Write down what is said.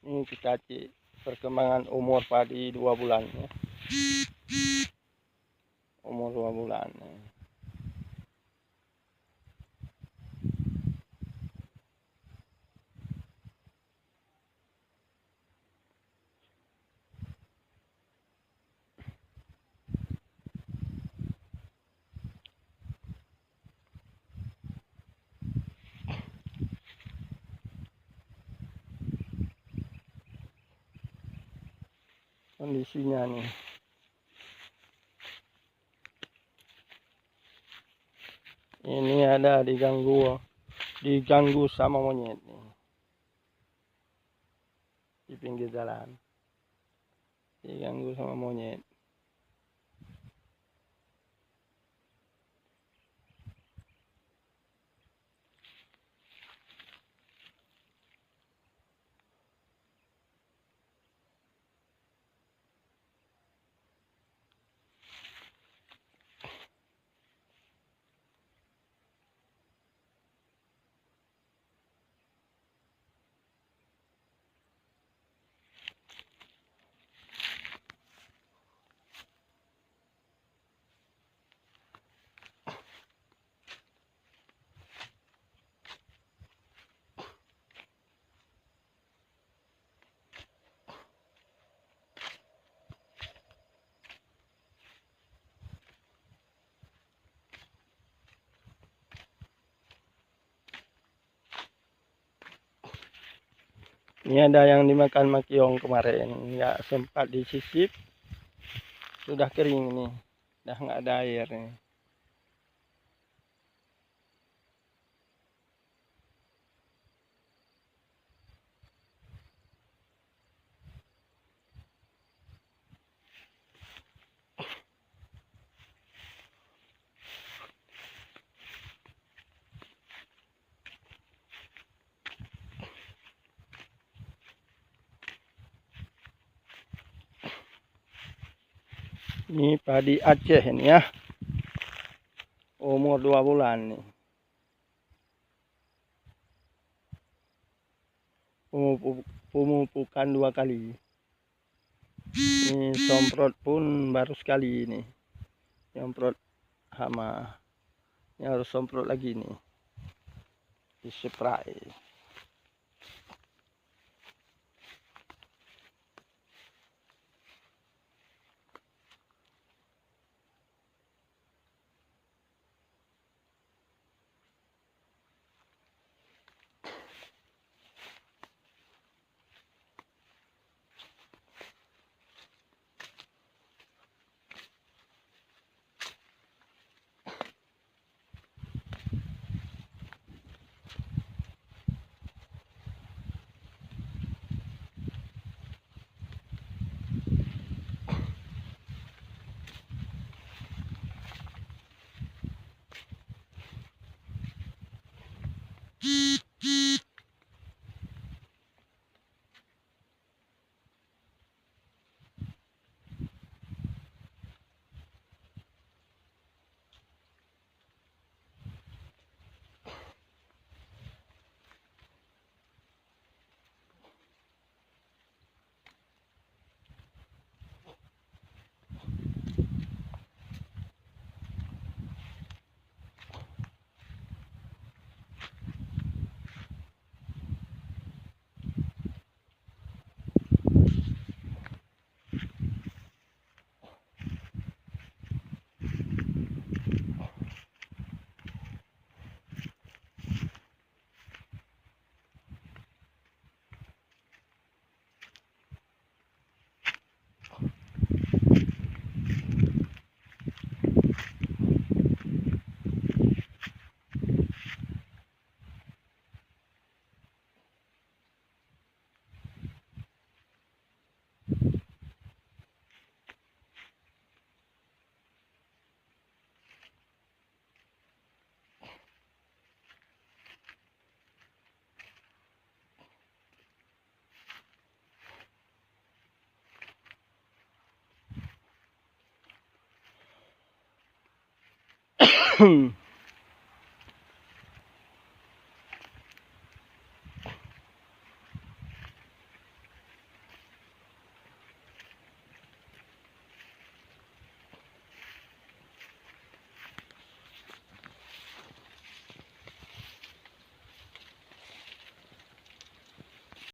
Ini kita cek perkembangan umur padi 2 bulan ya. Umur 2 bulan. Kondisinya nih. Ini ada diganggu sama monyet nih. Di pinggir jalan. Diganggu sama monyet. Ini ada yang dimakan makiong kemarin, nggak sempat disisip, sudah kering nih, udah nggak ada air nih. Ini padi Aceh ini ya, umur 2 bulan nih. Pemupukan 2 kali. Ini semprot pun baru sekali ini, semprot hama. Ini harus semprot lagi nih, dispray.